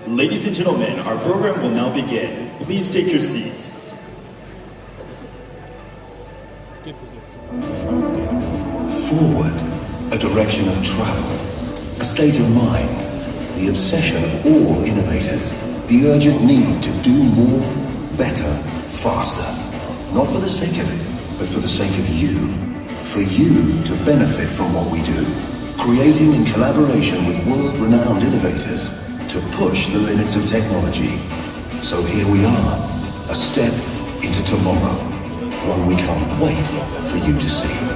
Ladies and gentlemen, our program will now begin. Please take your seats. Forward, a direction of travel, a state of mind, the obsession of all innovators, the urgent need to do more, better, faster. Not for the sake of it, but for the sake of you. For you to benefit from what we do. Creating in collaboration with world-renowned innovators to push the limits of technology. So here we are, a step into tomorrow, one we can't wait for you to see.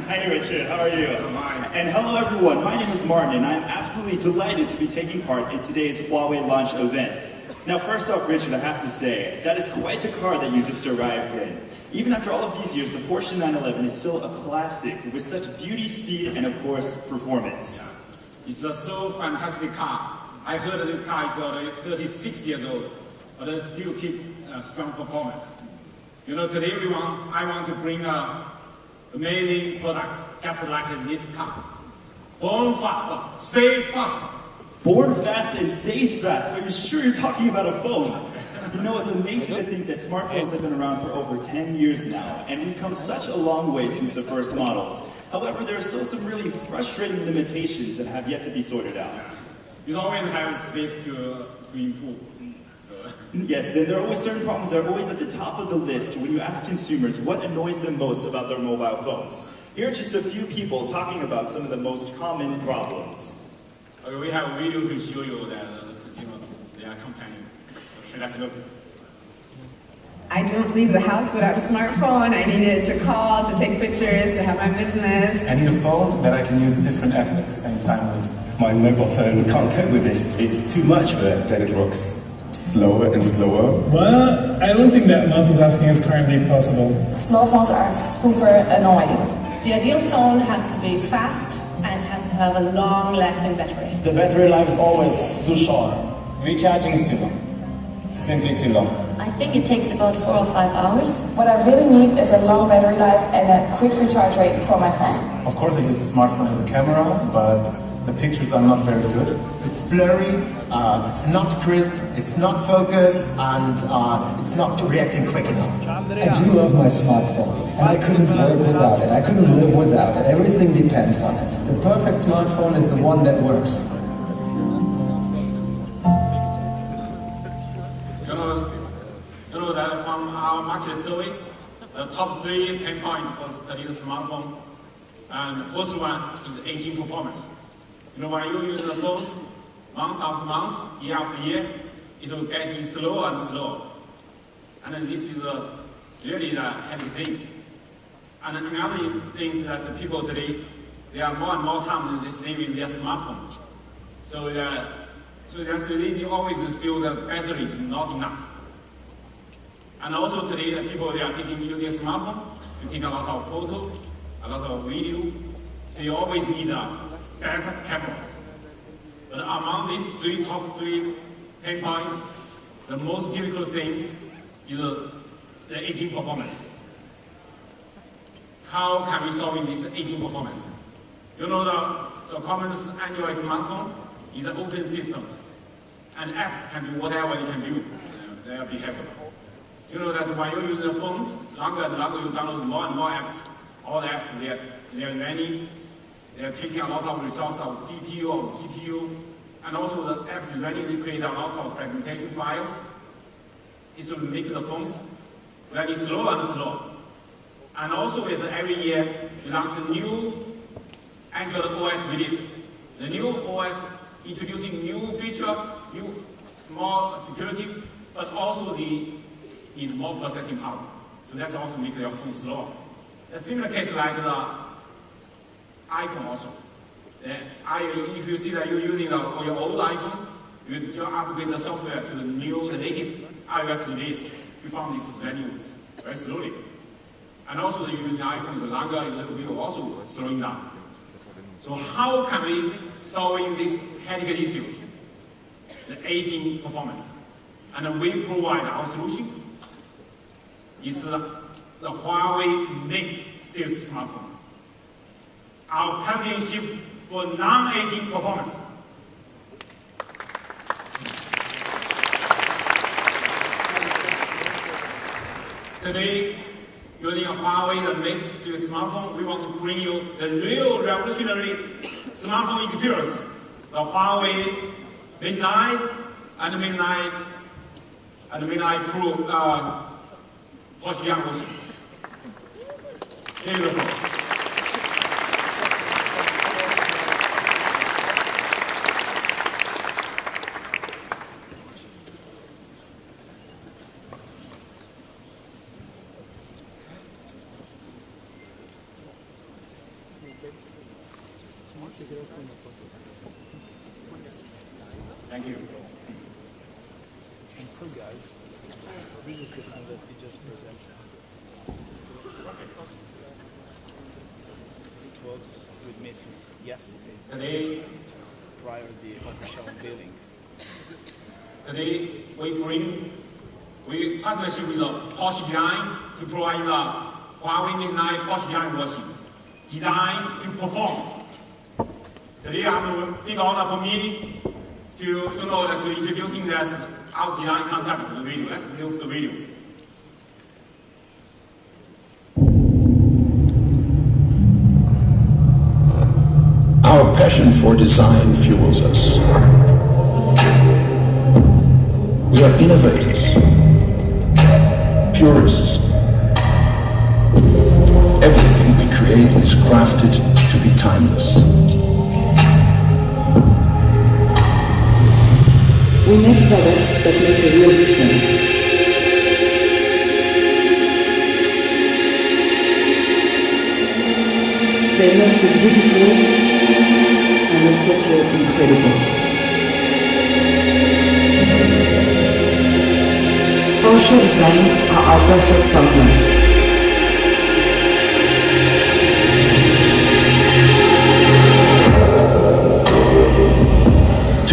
Hey Richard, how are you? And hello everyone, my name is Martin and I'm absolutely delighted to be taking part in today's Huawei launch event. Now first off Richard, I have to say, that is quite the car that you just arrived in. Even after all of these years, the Porsche 911 is still a classic with such beauty, speed, and of course, performance. It's a so fantastic car. I heard this car is already 36 years old, but it still keep strong performance. You know, today I want to bring amazing products just like this car. Born faster, stay faster. Born fast and stays fast. Are you sure you're talking about a phone? You know, it's amazing to think that smartphones have been around for over 10 years now, and we've come such a long way since the first models. However, there are still some really frustrating limitations that have yet to be sorted out. You always have space to improve. Yes, and there are always certain problems that are always at the top of the list when you ask consumers what annoys them most about their mobile phones. Here are just a few people talking about some of the most common problems. Okay, we have a video to show you that the consumers, they are complaining. Okay, let's look. I don't leave the house without a smartphone. I need it to call, to take pictures, to have my business. I need a phone that I can use different apps at the same time with. My mobile phone can't cope with this. It's too much for it. Then it rocks slower and slower. Well, I don't think that multitasking is currently possible. Slow phones are super annoying. The ideal phone has to be fast and has to have a long-lasting battery. The battery life is always too short. Recharging is too long. Simply too long. I think it takes about 4 or 5 hours. What I really need is a long battery life and a quick recharge rate for my phone. Of course I use the smartphone as a camera, but the pictures are not very good. It's blurry, it's not crisp, it's not focused, and it's not reacting quick enough. I do love my smartphone, and I couldn't work without it. I couldn't live without it. Everything depends on it. The perfect smartphone is the one that works. You know that from our market survey, the top 3 pain points for studying the smartphone, and the first one is aging performance. You know, when you use the phones, month after month, year after year, it will get slower and slower. And this is really the heavy things. And another thing is that people today, they are more and more time they stay with their smartphone. So that's really they always feel the battery is not enough. And also today, the people, they are using their smartphone to take a lot of photo, a lot of video. So you always need a better camera. But among these top 3 pain points, the most difficult things is the aging performance. How can we solve this aging performance? You know, the common Android smartphone is an open system, and apps can do whatever they can do. Their behaviors. You know that when you use the phones, longer and longer you download more and more apps. All the apps they are running. They are taking a lot of resources of CPU or GPU, and also the apps is running. They create a lot of fragmentation files. It will make the phones running slower and slower. And also, as every year we launch a new Android OS release. The new OS introducing new feature, more security, but also need more processing power. So that's also make your phone slower. A similar case like the iPhone also. If you see that you're using your old iPhone, you upgrade the software to the latest iOS release, you found this running very slowly. And also the iPhone is longer, it will also slowing down. So how can we solve these headache issues? The aging performance. And we provide our solution. It's the Huawei Mate series smartphone. Our paradigm shift for non-aging performance. Today, using a Huawei Mate series smartphone, we want to bring you the real revolutionary smartphone experience. The Huawei Mate 9 and Mate 9 and Mate 9 Pro Porsche Edition. Beautiful. Thank you. And so guys, this is the thing that we just presented. It was with Mrs. yesterday. Today, prior to the official unveiling. Today, we partnership with the Porsche Edition to provide the Huawei Mate 9 Porsche Edition version designed to perform. Today, I'm a big honor for me to introducing that our design concept of the video. Let's look at the videos. Our passion for design fuels us. We are innovators, purists. Everything we create is crafted to be timeless. We make products that make a real difference. They must look beautiful and also feel incredible. Porsche Design are our perfect partners.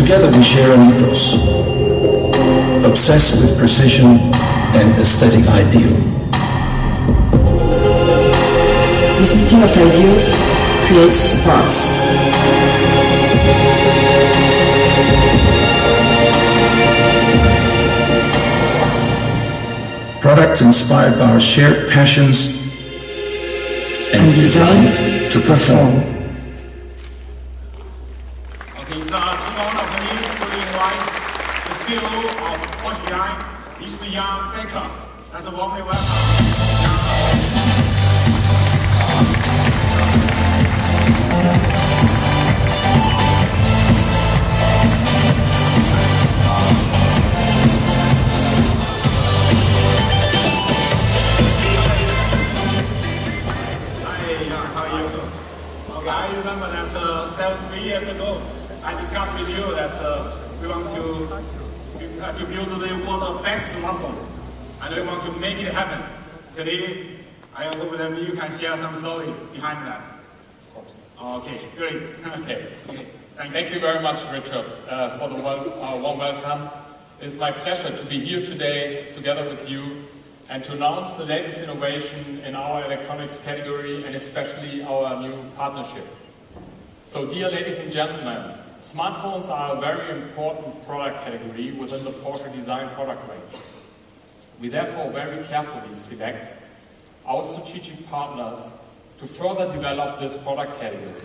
Together we share an ethos, obsessed with precision and aesthetic ideal. This meeting of ideals creates sparks. Products inspired by our shared passions and designed to perform. Okay, so to honor of me to invite the CEO of Porsche Edition, Mr. Jan Becker. That's a warmly welcome. I remember that 3 years ago, I discussed with you that we want to build the world's best smartphone, and we want to make it happen. Today, I hope that you can share some story behind that. Okay, great. Okay. Thank you very much, Richard, for the warm welcome. It's my pleasure to be here today together with you and to announce the latest innovation in our electronics category and especially our new partnership. So, dear ladies and gentlemen, smartphones are a very important product category within the Porsche design product range. We therefore very carefully select our strategic partners to further develop this product category.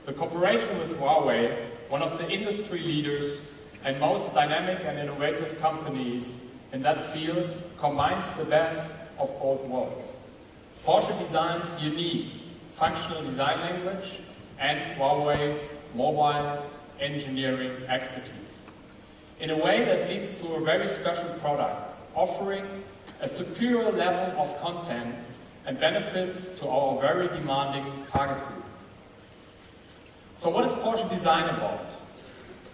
The cooperation with Huawei, one of the industry leaders and most dynamic and innovative companies in that field, combines the best of both worlds. Porsche Design's unique functional design language and Huawei's mobile engineering expertise in a way that leads to a very special product, offering a superior level of content and benefits to our very demanding target group. So what is Porsche Design about?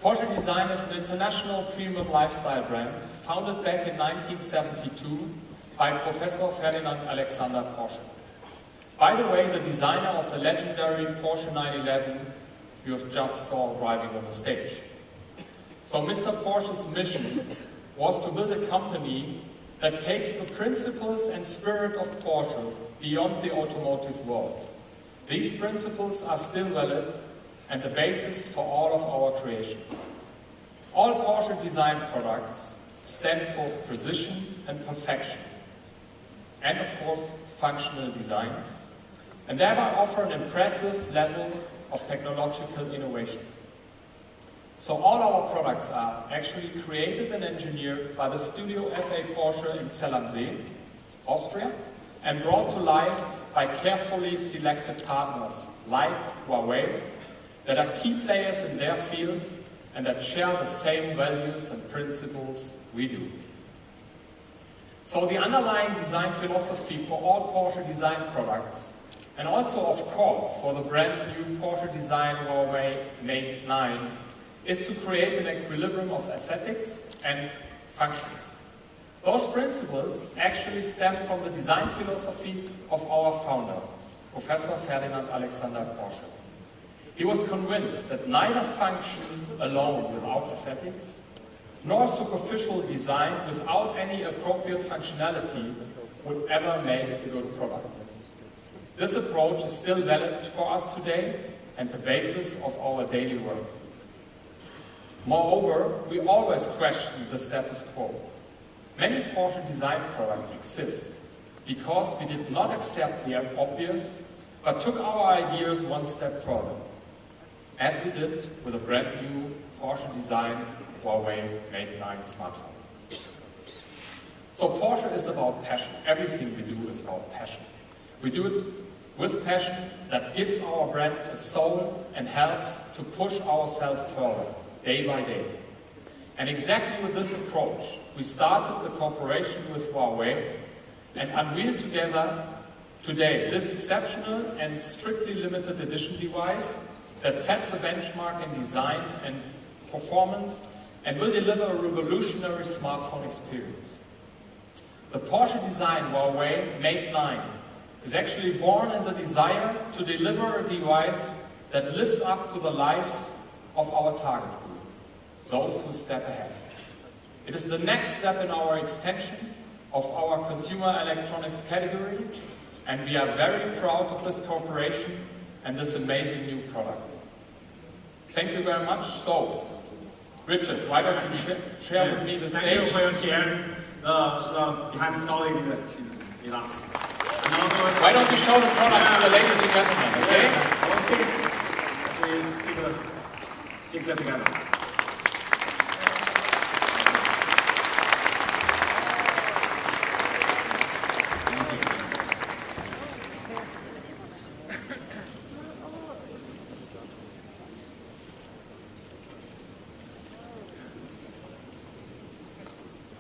Porsche Design is an international premium lifestyle brand founded back in 1972 by Professor Ferdinand Alexander Porsche. By the way, the designer of the legendary Porsche 911 you have just saw driving on the stage. So Mr. Porsche's mission was to build a company that takes the principles and spirit of Porsche beyond the automotive world. These principles are still valid and the basis for all of our creations. All Porsche design products stand for precision and perfection, and of course functional design, and thereby offer an impressive level of technological innovation. So all our products are actually created and engineered by the studio FA Porsche in Zell am See, Austria, and brought to life by carefully selected partners like Huawei, that are key players in their field and that share the same values and principles we do. So the underlying design philosophy for all Porsche design products, and also of course for the brand new Porsche design Huawei Mate 9, is to create an equilibrium of aesthetics and function. Those principles actually stem from the design philosophy of our founder, Professor Ferdinand Alexander Porsche. He was convinced that neither function alone without aesthetics, nor superficial design without any appropriate functionality would ever make a good product. This approach is still valid for us today and the basis of our daily work. Moreover, we always question the status quo. Many Porsche design products exist because we did not accept the obvious, but took our ideas one step further, as we did with a brand new Porsche design Huawei Mate 9 smartphone. So Porsche is about passion. Everything we do is about passion. We do it with passion that gives our brand a soul and helps to push ourselves further, day by day. And exactly with this approach, we started the cooperation with Huawei and unveiled together today this exceptional and strictly limited edition device that sets a benchmark in design and performance and will deliver a revolutionary smartphone experience. The Porsche design Huawei Mate 9 is actually born in the desire to deliver a device that lives up to the lives of our target group. those who step ahead. It is the next step in our extension of our consumer electronics category, and we are very proud of this cooperation and this amazing new product. Thank you very much. So, Richard, why don't you share with me the stage? Thank you for sharing the behind story with us. And also, why don't you show the product to the ladies and gentlemen, okay? Okay. So keep that together.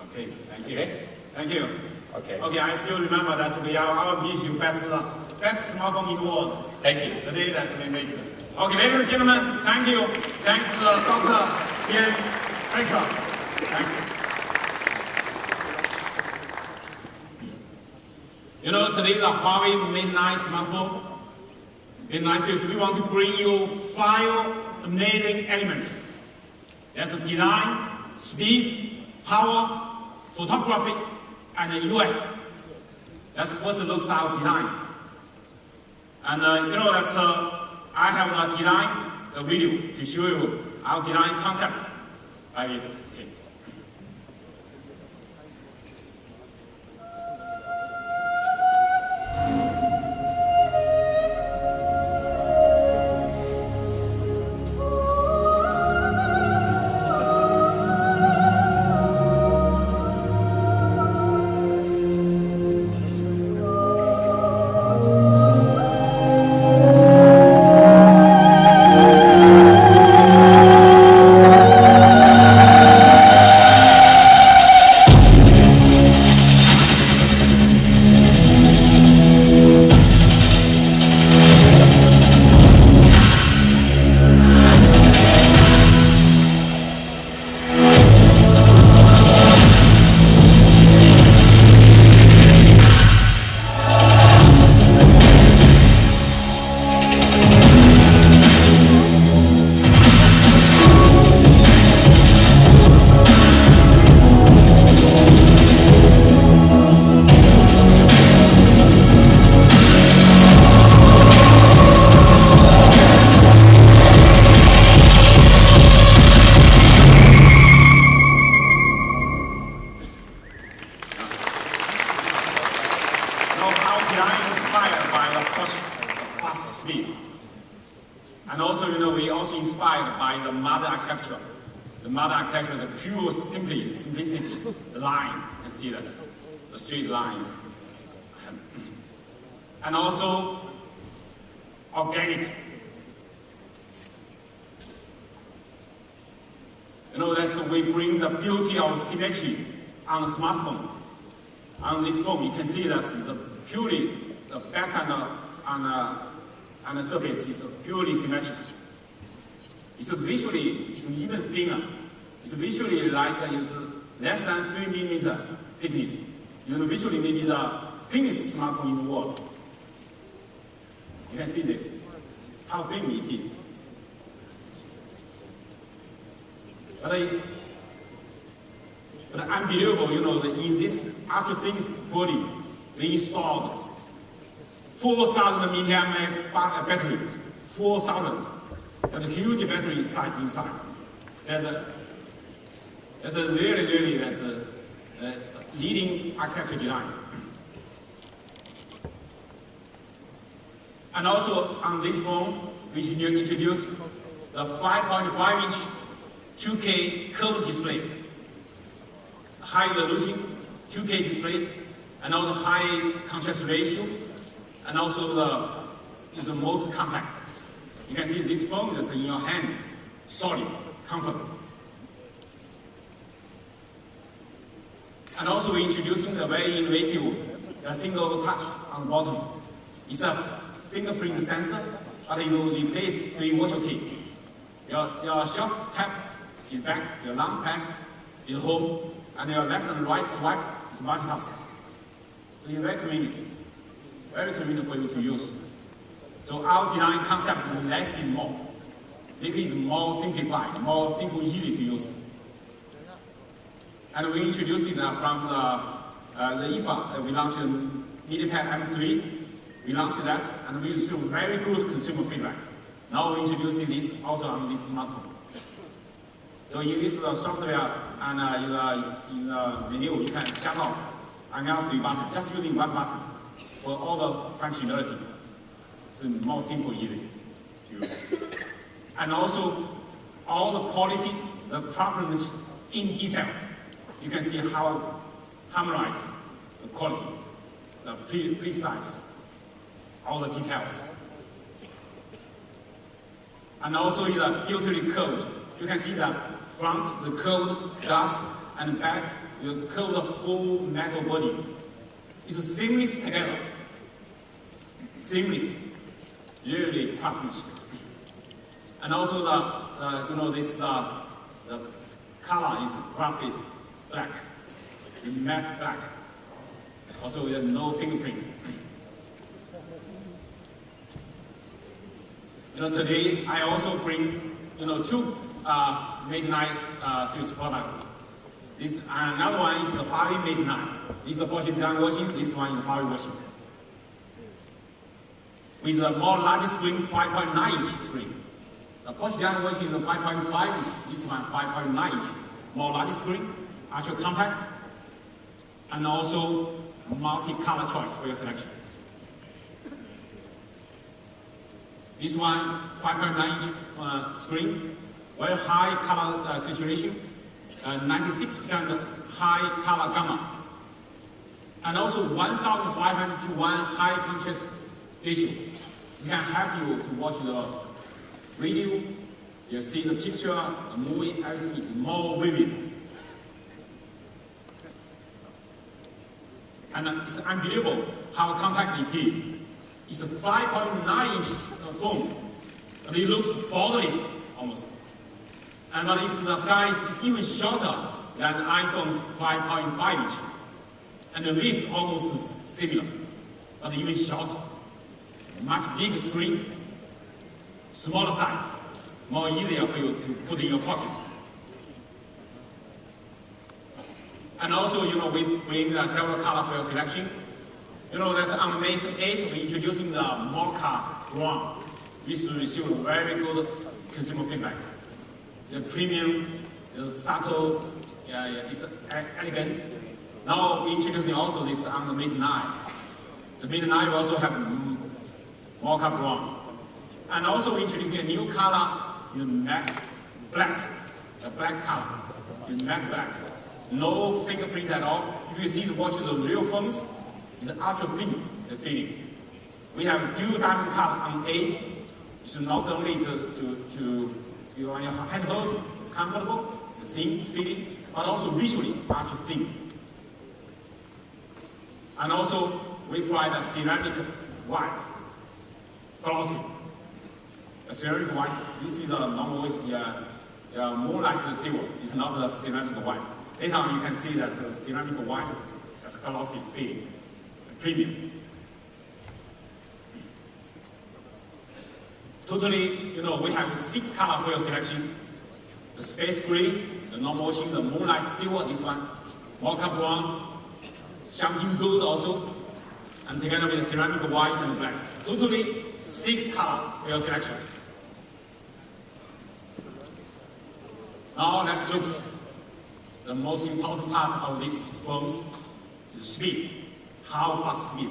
Okay, thank you. Okay. Thank you. Okay. Okay, I still remember that we are our mission best smartphone in the world. Thank you. The day that we make it. Okay, ladies and gentlemen, thank you. Thanks to Dr. Ian Baker. Thanks. You know, today the Huawei Mate 9 smartphone. In nice news, we want to bring you 5 amazing elements. There's a design, speed, power, photography, and UX. That's first looks at our design. And you know, that's I have a design a video to show you our design concept. Like this. Okay. And also, you know, we also inspired by the Mate architecture. The Mate architecture is a pure simplicity, the line. You can see that, the straight lines. And also, organic. You know, that's we bring the beauty of symmetry on the smartphone. On this phone, you can see that the purely, the back and the surface is purely symmetric. It's visually, it's even thinner. It's visually like it's less than 3 millimeter thickness. You know, visually maybe the thinnest smartphone in the world. You can see this, how thin it is. But unbelievable, you know, in this ultra-thin body, we installed 4,000 milliamp battery, 4,000, and a huge battery size inside. That's a really, that's a leading architecture design. And also on this phone, we should introduce the 5.5-inch 2K curved display, high resolution 2K display, and also high contrast ratio, and also is the most compact. You can see this phone is in your hand, solid, comfortable. And also we're introducing the very innovative single touch on the bottom. It's a fingerprint sensor, but you will replace with virtual key. Your short tap is back, your long press is home, and your left and right swipe is multitask. So it's very convenient for you to use. So our design concept is less is more. make it more simplified, more simple, easy to use. And we introduced it from the IFA. We launched MediaPad M3. We launched that, and we received very good consumer feedback. Now we're introducing this also on this smartphone. So in this software and in the menu, you can shut off and announce the button, just using one button for all the functionality. It's more simple, easy to use. And also, all the quality, the problems in detail. You can see how harmonized the quality, the precise, all the details. And also in the beautifully curved, you can see the front, the curved glass, and back, the curved full metal body. It's seamless together. Seamless, really craftsmanship. And also the color is graphite black, matte black. Also with no fingerprint. Today I also bring two Mate 9 series products. This another one is the Huawei Mate 9. This is the Porsche Edition washing. This one is the Huawei washing. With a more large screen, 5.9 inch screen. The Porsche Edition washing is a 5.5 inch. This one 5.9 inch. More large screen, ultra compact, and also multi-color choice for your selection. This one, 5.9 inch screen, very high color saturation, 96% high color gamma, and also 1,500 to 1 high contrast ratio. It can help you to watch the video, you see the picture, the movie, everything is more vivid. And it's unbelievable how compact it is. It's a 5.9 inch phone, but it looks borderless almost. And but it's the size is even shorter than iPhone's 5.5 inch. And the width almost similar, but even shorter. Much bigger screen, smaller size, more easier for you to put in your pocket. And also, we bring several colors for your selection. That's on Mate 8, we're introducing the mocha brown. This received very good consumer feedback. The premium, the subtle, it's elegant. Now we're introducing also this on the Mate 9. The Mate 9 will also have mocha brown. And also we're introducing a new color in matte black. The black color in matte black. No fingerprint at all. If you see the watch of the real phones, it's ultra thin, the feeling. We have dual diamond color on 8. So not only to you want your handhold comfortable, the thin feeling, but also visually ultra thin. And also we provide a ceramic white, glossy. A ceramic white. This is a normal moonlight silver. It's not a ceramic white. Later on you can see that ceramic white has glossy feeling, premium. Totally, we have 6 colors for your selection. The space gray, the normal ocean, the moonlight silver, this one, mocha brown, champagne gold also, and together with the ceramic white and black. Totally 6 colors for your selection. Now let's look at the most important part of these phones, the speed. How fast speed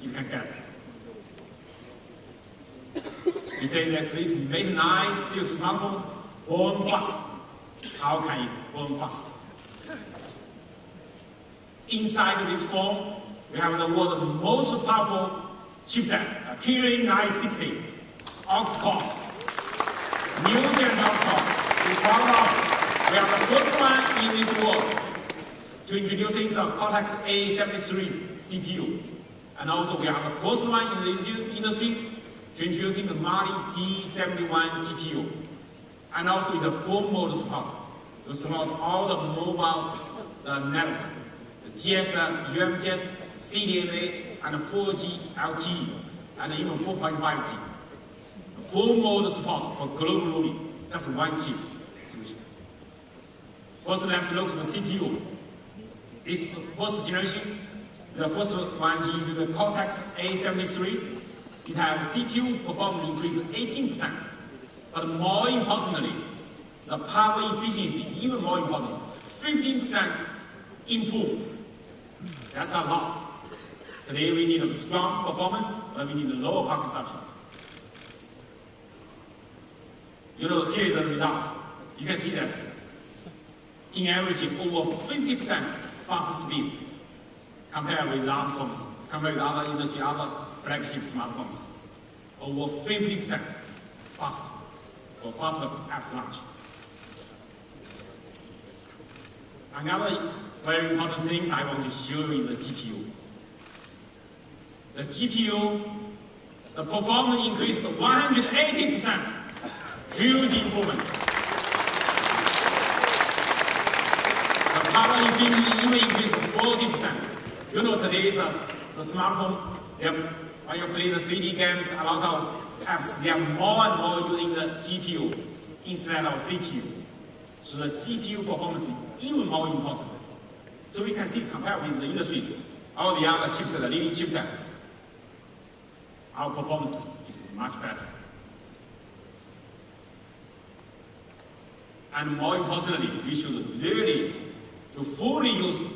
you can get. We say that this Mate 9 series smartphone burn fast. How can it burn fast? Inside this phone, we have the world's most powerful chipset, a Kirin 960 octa-core, new gen octa-core. We are the first one in this world to introducing the Cortex A73 CPU, and also we are the first one in the industry to introducing the Mali G71 GPU, and also it's a full mode support to support all the mobile network, the GSM, UMTS, CDMA, and 4G LTE, and even 4.5G. full mode support for global roaming. Just one chip solution. First, let's look at the CPU. It's first generation. The first one is the Cortex A73. It has CPU performance increase 18%. But more importantly, the power efficiency, even more important, 15% improve. That's a lot. Today we need a strong performance, but we need a lower power consumption. You know, here is the result. You can see that in average, over 50% faster speed compared with other phones, compared with other industry, other flagship smartphones. Over 50% faster for faster apps launch. Another very important thing I want to show you is the GPU. The GPU, the performance increased 180%. Huge improvement. The power efficiency even increased 40%. You know, today the smartphone, when you play the 3D games, a lot of apps, they are more and more using the GPU instead of CPU. So the GPU performance is even more important. So we can see, compared with the industry, all the other chipsets, the leading chipset, our performance is much better. And more importantly, we should really to fully use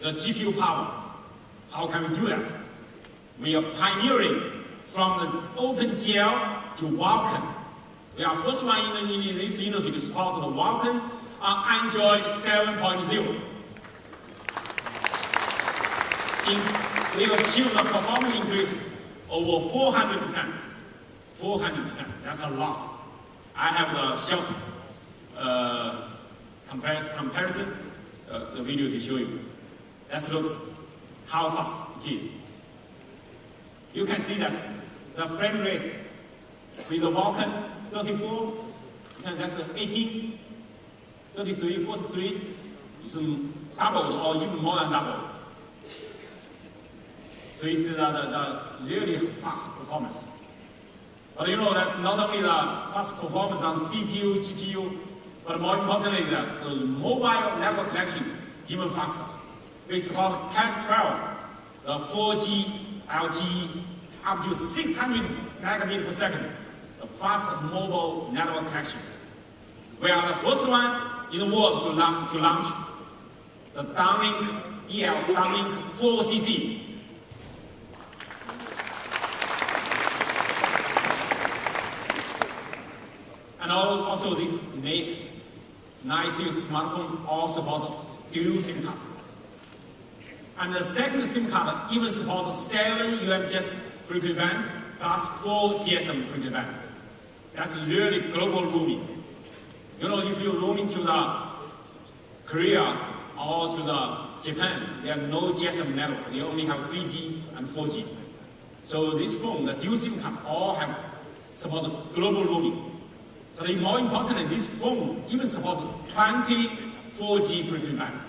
the GPU power. How can we do that? We are pioneering from the OpenGL to Vulkan. We are first one in this industry to support the Vulkan on Android 7.0. We achieved a performance increase over 400%. 400%, that's a lot. I have the short comparison, the video to show you. Let's look how fast it is. You can see that the frame rate with the Vulkan 34, and that's 18, 33, 43 is doubled or even more than doubled. So it's the really fast performance. But you know, that's not only the fast performance on CPU, GPU, but more importantly, the mobile network connection even faster. We support Cat 12, the 4G LTE, up to 600 megabits per second, the fast mobile network connection. We are the first one in the world to launch the downlink EL, downlink 4CC. And also this Mate 9 series smartphone all support dual SIM card. And the second SIM card even supports 7 UMTS frequency band plus 4 GSM frequency band. That's really global roaming. You know, if you're roaming to the Korea or to the Japan, they have no GSM network. They only have 3G and 4G. So this phone, the dual SIM card, all have support global roaming. But more importantly, this phone even supports 20 4G frequency band.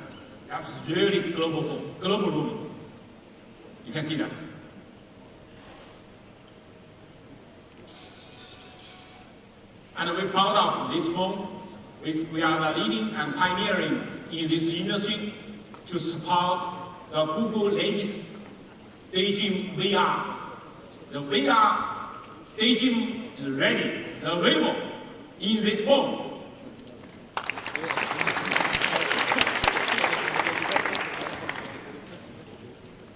That's really global phone, global roaming. You can see that. And we're proud of this phone. We are the leading and pioneering in this industry to support the Google latest Daydream VR. The VR Daydream is ready, available in this phone.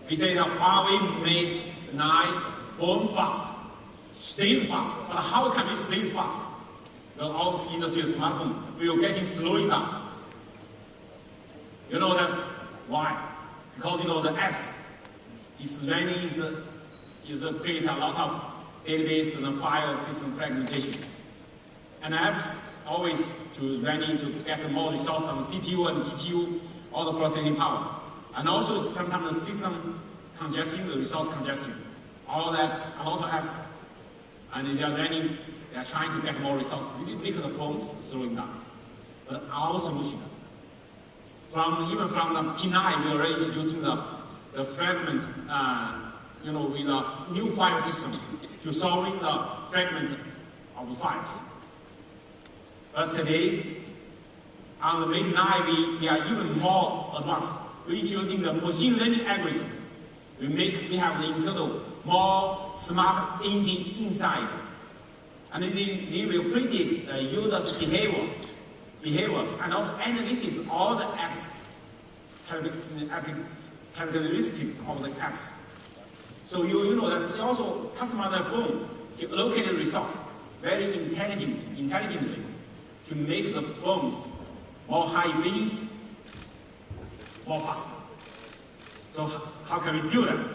We say the Huawei Mate 9 born fast, stay fast. But how can we stay fast? Well, all this industry smartphone, we are getting slowing down. You know that's why? Because you know the apps is running is create a lot of database and file system fragmentation. And apps always to running to get more resource on the CPU and the GPU, all the processing power. And also sometimes the system congestion, the resource congestion. All apps, a lot of apps, and they are running, they are trying to get more resources. It makes the phones slowing down. But our solution, even from the P9, we are already introducing the fragment, with a new file system to solving the fragment of the files. But today, on the Mate 9, we are even more advanced. We're introducing the machine learning algorithm. We have the internal, more smart engine inside. And they will predict the user's behaviors, and also analysis all the apps, characteristics of the apps. So you know that they also customize their phone to locate the results very intelligently to make the phones more high efficiency, more faster. So how can we do that?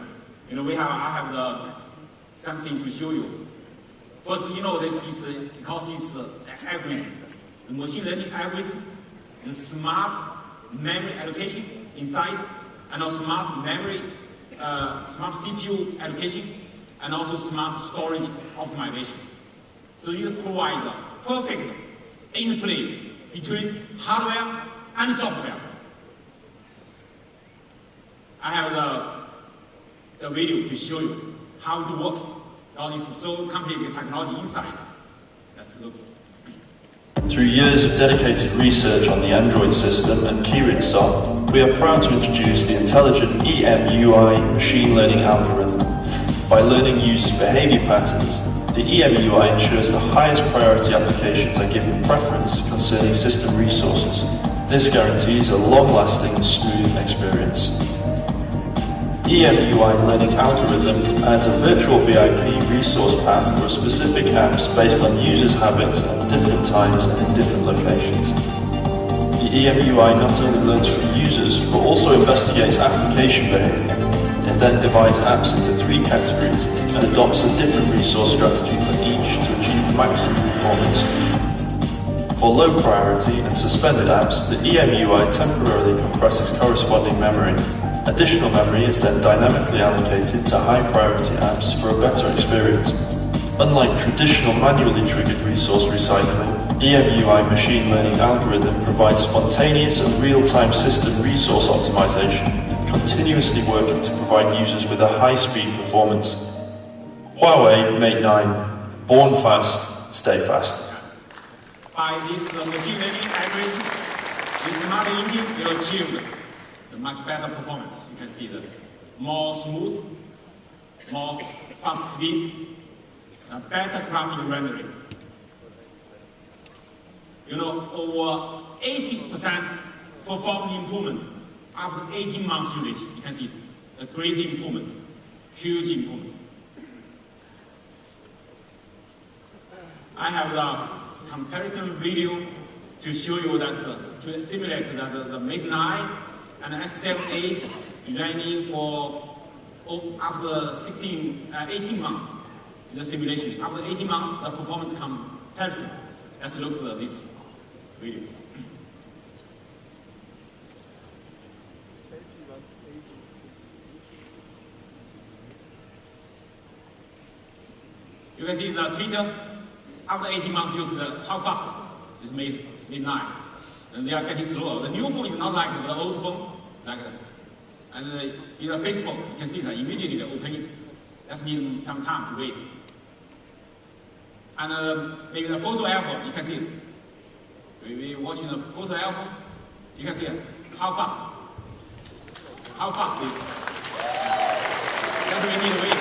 You know, I have something to show you. First, you know, this is because it's algorithm, the machine learning algorithm, the smart memory allocation inside, and also smart memory, smart CPU allocation, and also smart storage optimization. So you provide a perfect interplay between hardware and software. I have the video to show you how it works. All this is so complicated technology inside. That's it looks. Through years of dedicated research on the Android system and keyring SOC, we are proud to introduce the intelligent EMUI machine learning algorithm. By learning users' behavior patterns, the EMUI ensures the highest priority applications are given preference concerning system resources. This guarantees a long-lasting, smooth experience. EMUI learning algorithm compares a virtual VIP resource path for specific apps based on users' habits at different times and in different locations. The EMUI not only learns from users, but also investigates application behavior. It then divides apps into 3 categories and adopts a different resource strategy for each to achieve maximum performance. For low priority and suspended apps, the EMUI temporarily compresses corresponding memory. Additional memory is then dynamically allocated to high priority apps for a better experience. Unlike traditional manually triggered resource recycling, EMUI machine learning algorithm provides spontaneous and real-time system resource optimization, continuously working to provide users with a high-speed performance. Huawei Mate 9, born fast, stay fast. By this machine learning algorithm, the smart engine will achieve a much better performance. You can see this. More smooth, more fast speed, a better graphic rendering. You know, over 80% performance improvement after 18 months usage. You can see a great improvement, huge improvement. I have the comparison video to show you that, to simulate that the Mate 9 and S7-8 running for after 18 months in the simulation. After 18 months, the performance comparison as it looks at this video. You can see the Twitter after 18 months use how fast is Mate 9. And they are getting slower. The new phone is not like the old phone, like that. And in the Facebook, you can see that immediately they open it. That means some time to wait. And maybe the photo album, you can see it. We're watching the photo album, you can see it. How fast is it? That's we need to wait.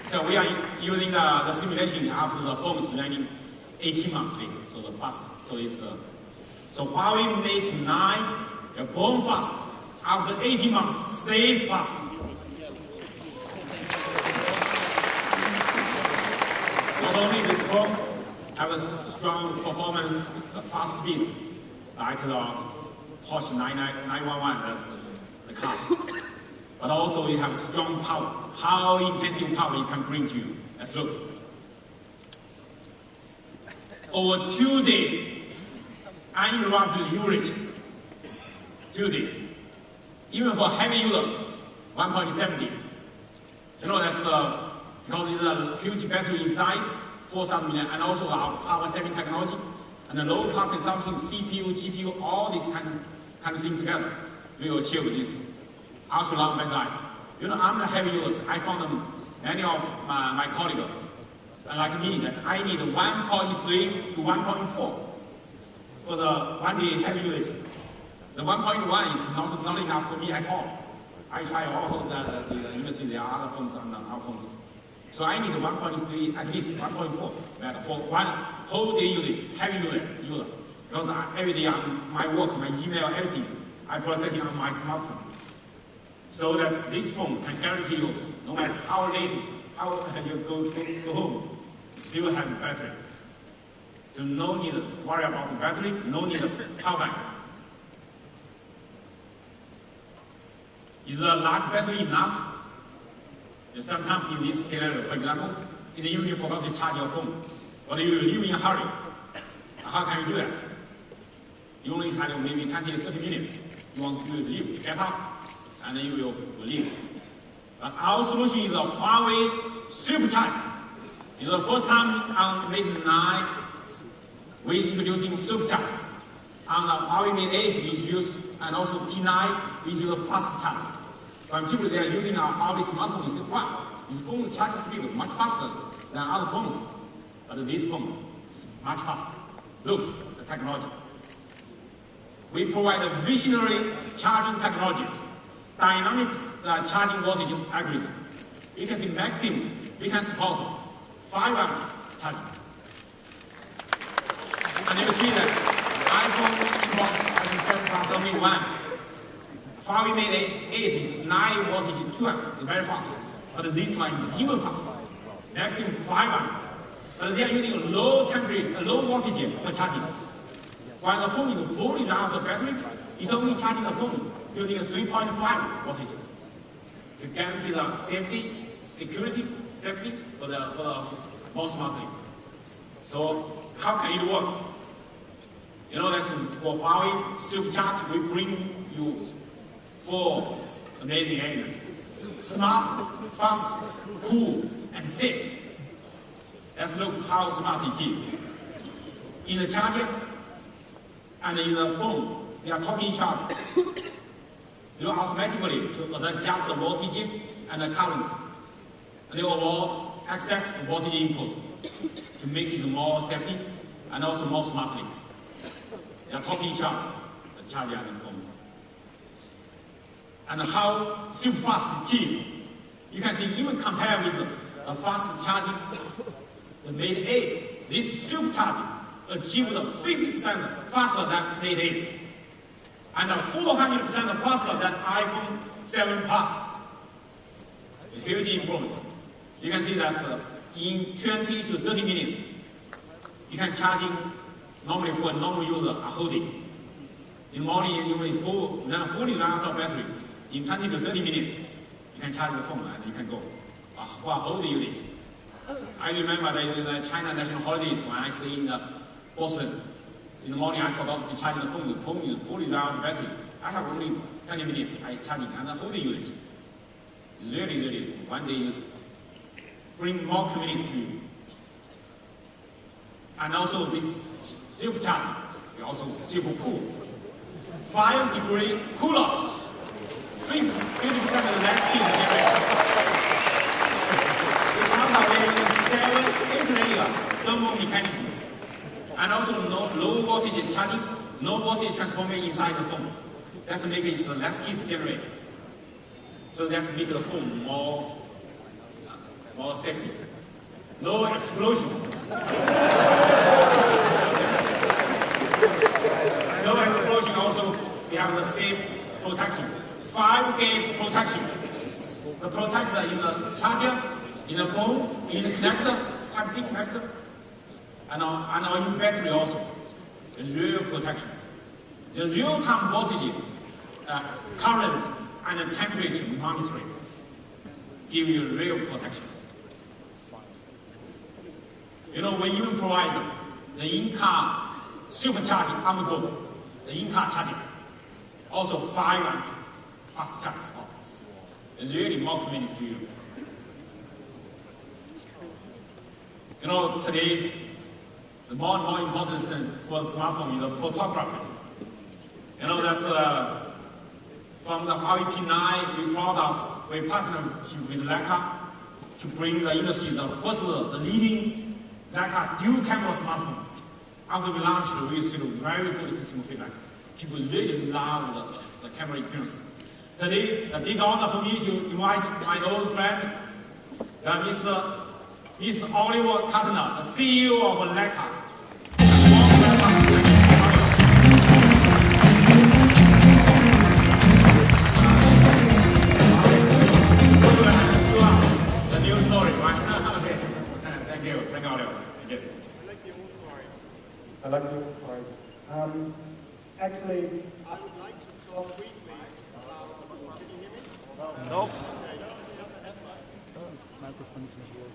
So we are using the simulation after the phone is running 18 months later, so the fast. So it's so Huawei Mate 9, you're born fast. After 18 months, stays fast. Not only this phone have a strong performance, fast speed, like the Porsche 911, that's the car. But also it has strong power. How intensive power it can bring to you, as looks. Over 2 days, uninterrupted usage. 2 days. Even for heavy users, 1.7 days. You know that's because it's a huge battery inside, 4,000 milliamp, and also our power saving technology, and the low power consumption, CPU, GPU, all these kind of thing together, we will achieve this ultra long battery life. You know, I'm a heavy user. I found many of my colleagues, like me, that I need 1.3 to 1.4 for the one-day heavy usage. The 1.1 is not enough for me at all. I try all the university, there are other phones and our phones. So I need 1.3, at least 1.4 for one whole day usage, heavy user. Because every day my work, my email, everything, I process it on my smartphone. So that this phone can guarantee you, no matter how late, how you go home, still have battery. So no need to worry about the battery, no need power bank. Is a large battery enough? Sometimes in this scenario, for example, in the evening you forgot to charge your phone, or you leave in a hurry. How can you do that? You only have maybe 20 to 30 minutes. You want to leave, get up, and then you will leave. But our solution is a Huawei Supercharger. It's the first time on Mate 9 we're introducing Supercharger. On the Huawei Mate 8 we introduced, and also T9 we introduced the fast charger. When people they are using our Huawei smartphone, you say, wow, this phone's charge speed much faster than other phones. But this phone is much faster. Looks the technology. We provide a visionary charging technologies, dynamic charging voltage algorithm. You can see maximum, we can support 5 amp charging. And you see that iPhone inbox has 7 plus only 1. Huawei Mate 8 is 9 voltage 2 amp, very fast. But this one is even faster, maximum 5 amp. But they are using low temperature, low voltage for charging. While the phone is fully run out of battery, it's only charging the phone using a 3.5 voltage to guarantee the safety, security, safety for the more smartly. So how can it work? You know, that's for Huawei Supercharge, we bring you 4 amazing elements: smart, fast, cool, and safe. That looks how smart it is. In the charger and in the phone, they are talking each other. You automatically to adjust the voltage and the current. And they will access the voltage input to make it more safety and also more smartly. They are talking each other, the charger and the phone. And how super fast it is. You can see, even compared with the fast charging, the Mate 8, this supercharging achieved 50% faster than Mate 8 and 400% faster than iPhone 7 Plus. A huge improvement. You can see that in 20 to 30 minutes, you can charging normally for a normal user a whole day. In the morning, you will fully run out of battery. In 20 to 30 minutes, you can charge the phone and you can go for a whole day usage. I remember that in the China national holidays when I stay in Boston. In the morning I forgot to charge the phone. The phone is fully run out of battery. I have only 20 minutes I charging and the whole day usage. Really, one day bring more convenience to you. And also this supercharger is also super cool. 5 degree cooler. 50% of the next heat generation. 7-8 layer thermal mechanism. And also low voltage charging, no voltage transformer inside the phone. That's make it less heat generate. So that's make the phone more safety. No explosion. No explosion also, we have the safe protection. 5-gate protection. The protector in the charger, in the phone, in the connector, Type-C connector, and our battery also. Real protection. The real-time voltage, current, and temperature monitoring give you real protection. You know, we even provide the in-car supercharging on the go, the in-car charging. Also 5 amp fast charge spot. It's really more convenient to you. You know, today, the more and more important thing for the smartphone is the photography. You know, that's from the Huawei P9 we proud of. We partnered with Leica to bring the industry the first, the leading Leica dual camera smartphone. After we launched, we received very good consumer feedback. People really love the camera experience. Today, the big honor for me to invite my old friend, Mr. Oliver Kuttner, the CEO of Leica. The new story, right? Okay. Thank you. Thank you, Oliver. Thank you. I like the old part. Actually, I would like to talk briefly about. Can you hear me? No. Microphone is not working.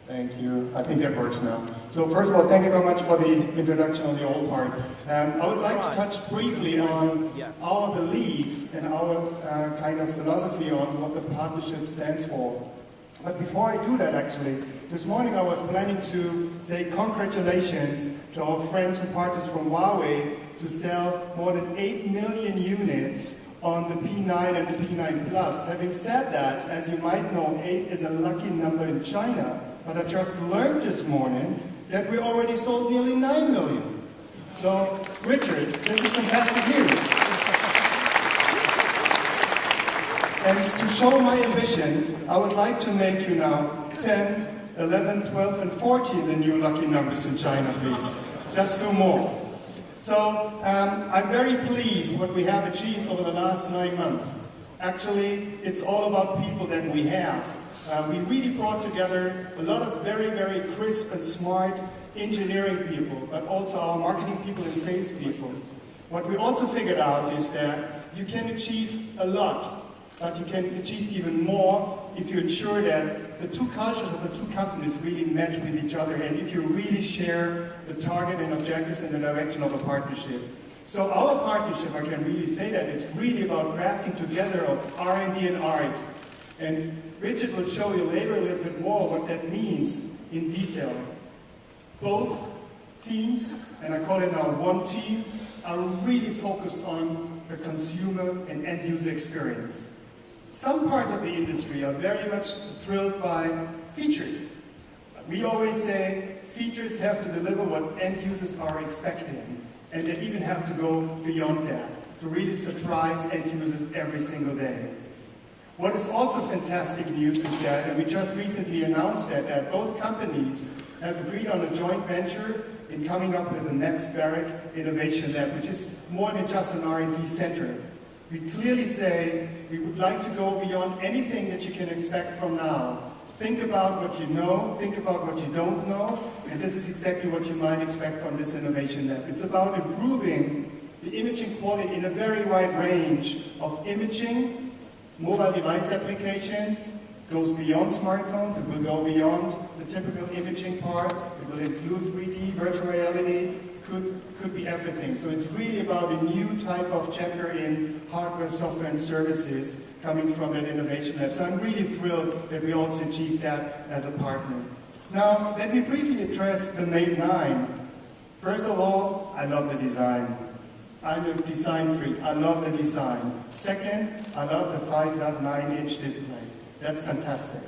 Thank you. I think that works now. So first of all, thank you very much for the introduction on the old part. I would like to touch briefly on our belief and our kind of philosophy on what the partnership stands for. But before I do that, actually, this morning I was planning to say congratulations to our friends and partners from Huawei to sell more than 8 million units on the P9 and the P9 Plus. Having said that, as you might know, 8 is a lucky number in China. But I just learned this morning that we already sold nearly 9 million. So, Richard, this is fantastic news. And to show my ambition, I would like to make you now 10, 11, 12, and 14 the new lucky numbers in China, please. Just do more. So, I'm very pleased what we have achieved over the last 9 months. Actually, it's all about people that we have. We really brought together a lot of very, very crisp and smart engineering people, but also our marketing people and sales people. What we also figured out is that you can achieve a lot, but you can achieve even more if you ensure that the two cultures of the two companies really match with each other and if you really share the target and objectives in the direction of a partnership. So our partnership, I can really say that, it's really about crafting together of R&D and art. And Richard will show you later a little bit more what that means in detail. Both teams, and I call it now one team, are really focused on the consumer and end user experience. Some parts of the industry are very much thrilled by features. We always say features have to deliver what end users are expecting, and they even have to go beyond that to really surprise end users every single day. What is also fantastic news is that, and we just recently announced that both companies have agreed on a joint venture in coming up with the next Barrick Innovation Lab, which is more than just an R&D center. We clearly say we would like to go beyond anything that you can expect from now. Think about what you know, think about what you don't know, and this is exactly what you might expect from this Innovation Lab. It's about improving the imaging quality in a very wide range of imaging, mobile device applications, goes beyond smartphones, it will go beyond the typical imaging part, it will include 3D, virtual reality, could be everything. So it's really about a new type of chapter in hardware, software, and services coming from that innovation lab. So I'm really thrilled that we also achieved that as a partner. Now, let me briefly address the Mate 9. First of all, I love the design. I'm a design freak. I love the design. Second, I love the 5.9-inch display. That's fantastic.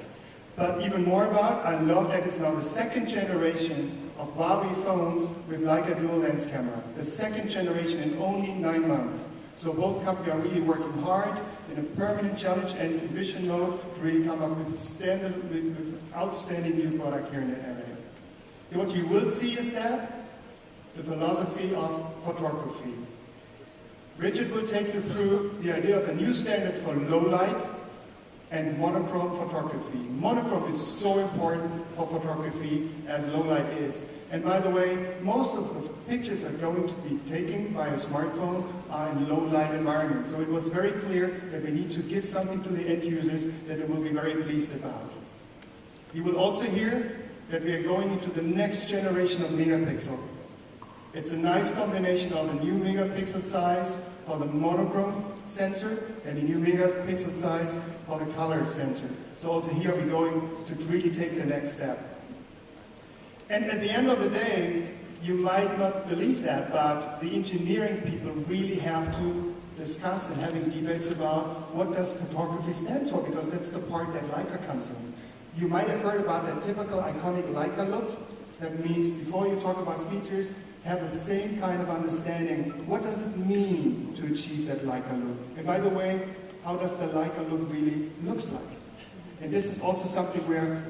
But even more about, I love that it's now the second generation of Huawei phones with Leica dual lens camera. The second generation in only 9 months. So both companies are really working hard in a permanent challenge and ambition mode to really come up with outstanding new product here in the area. And what you will see is that the philosophy of photography. Richard will take you through the idea of a new standard for low light and monochrome photography. Monochrome is so important for photography as low light is. And by the way, most of the pictures are going to be taken by a smartphone are in low light environments. So it was very clear that we need to give something to the end users that they will be very pleased about. You will also hear that we are going into the next generation of megapixel. It's a nice combination of a new megapixel size for the monochrome sensor and a new megapixel size for the color sensor. So also here we're going to really take the next step. And at the end of the day, you might not believe that, but the engineering people really have to discuss and having debates about what does photography stand for, because that's the part that Leica comes in. You might have heard about that typical iconic Leica look. That means before you talk about features, have the same kind of understanding. What does it mean to achieve that Leica look? And by the way, how does the Leica look really looks like? And this is also something where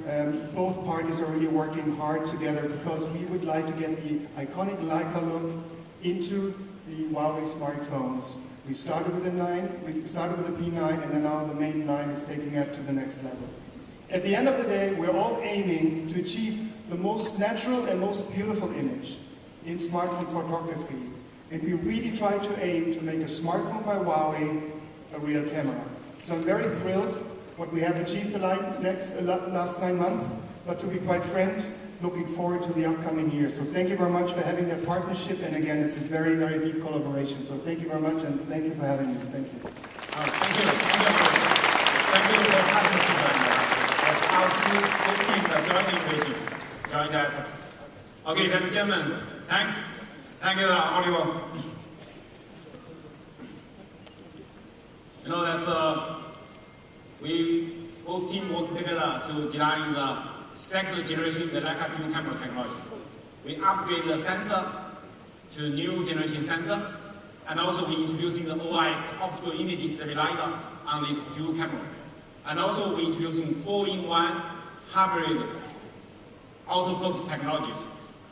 both parties are really working hard together, because we would like to get the iconic Leica look into the Huawei smartphones. We started with the 9, we started with the P9, and then now the Mate 9 is taking it to the next level. At the end of the day, we're all aiming to achieve the most natural and most beautiful image in smartphone photography. And we really try to aim to make a smartphone by Huawei a real camera. So I'm very thrilled what we have achieved the last 9 months, but to be quite frank, looking forward to the upcoming years. So thank you very much for having that partnership, and again, it's a very, very deep collaboration. So thank you very much, and thank you for having me. Thank you. Thank you. Thank you for the partnership. That's how to keep the joint innovation, joint effort. Okay, ladies and gentlemen, thanks. Thank you, Oliver. You know, that's we both team work together to design the second generation of the Leica dual camera technology. We upgrade the sensor to new generation sensor, and also we introducing the OIS optical image stabilizer on this dual camera. And also we introducing 4-in-1 hybrid autofocus technologies.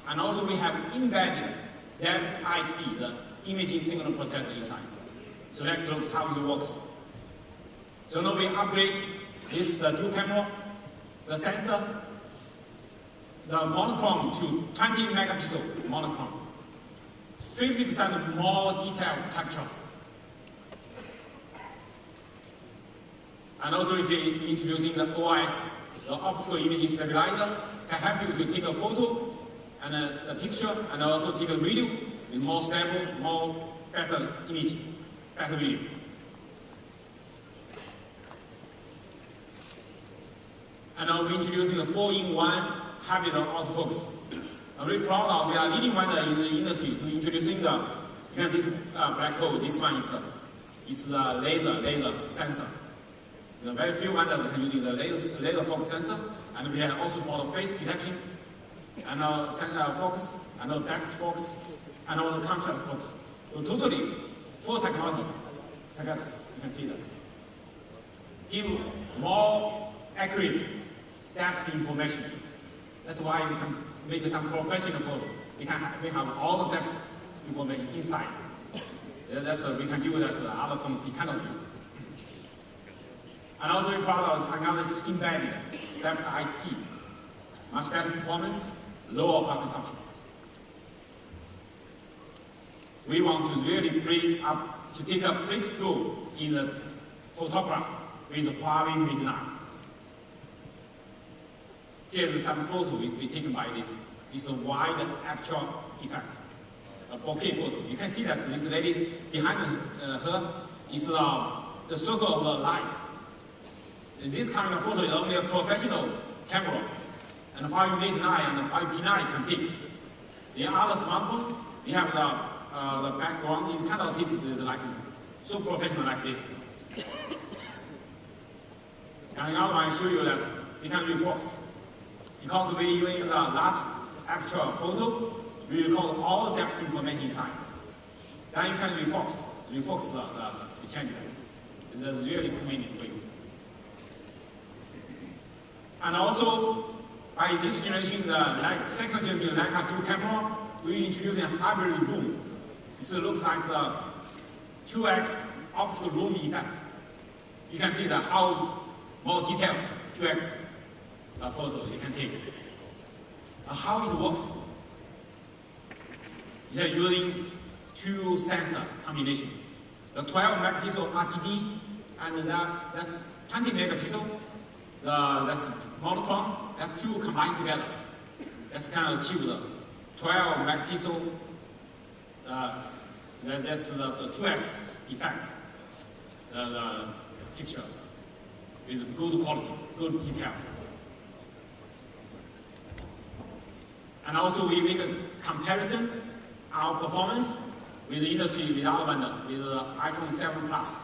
And also we have embedded depth ISP, the imaging signal processor inside. So let's look how it works. So now we upgrade this dual camera, the sensor, the monochrome to 20 megapixel monochrome, 50% more detailed capture. And also is introducing the OIS, the optical image stabilizer, can help you to take a photo and a picture, and also take a video with more stable, better image, better video. And now we're introducing the 4-in-1 hybrid autofocus. I'm very proud of we are leading one in the industry to introducing the, you know, this black hole. This one is a laser sensor. You know, very few vendors can use the laser focus sensor, and we have also for the face detection, and focus, and depth focus, and also contrast focus. So totally, 4 technology together. You can see that. Give more accurate depth information. That's why we can make some professional photo. We have all the depth information inside. We can do that to the other phones we cannot do. And also we're proud of another embedded depth ISP. Much better performance, lower power consumption. We want to really take a breakthrough in the photography with the Huawei Mate 9. Here's some photo we taken by this. It's a wide aperture effect, a bokeh photo. You can see that this lady behind her is the circle of the light. This kind of photo is only a professional camera, and Huawei Mate 9 and Huawei P9 can take. The other smartphone, we have the background. You cannot take this like so professional like this. And now I show you that we can refocus. Because we use a large aperture photo, we record all the depth information inside. Then you can refocus the change. It's really convenient for you. And also, by this generation, the second generation Leica dual camera, we introduced a hybrid zoom. It looks like the 2x optical zoom effect. You can see how more details, 2x photo you can take. How it works? You're using 2 sensor combination. The 12 megapixel RGB, and that's 20 megapixel. That's monochrome. That's 2 combined together. That's kind of achieve the 12 megapixel. That's the 2x effect. The picture with good quality, good details. And also we make a comparison, our performance with the industry, with other vendors, with the iPhone 7 Plus,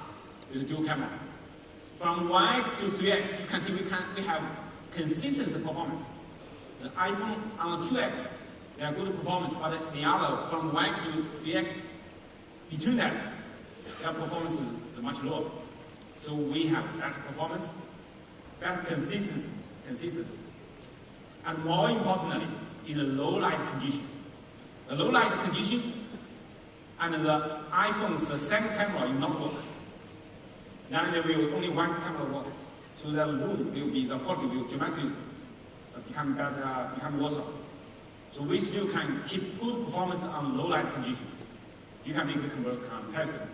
with dual camera. From 1x to 3x, you can see we have consistent performance. The iPhone on the 2x, they are good performance, but the other, from 1x to 3x, between that, their performance is much lower. So we have better performance, better consistency, and more importantly, in the low light condition. The low light condition and the iPhone's second camera will not work. Then there will only one camera work. So the zoom will be, the quality will dramatically become better, become worse. So we still can keep good performance on low light condition. You can make the comparison.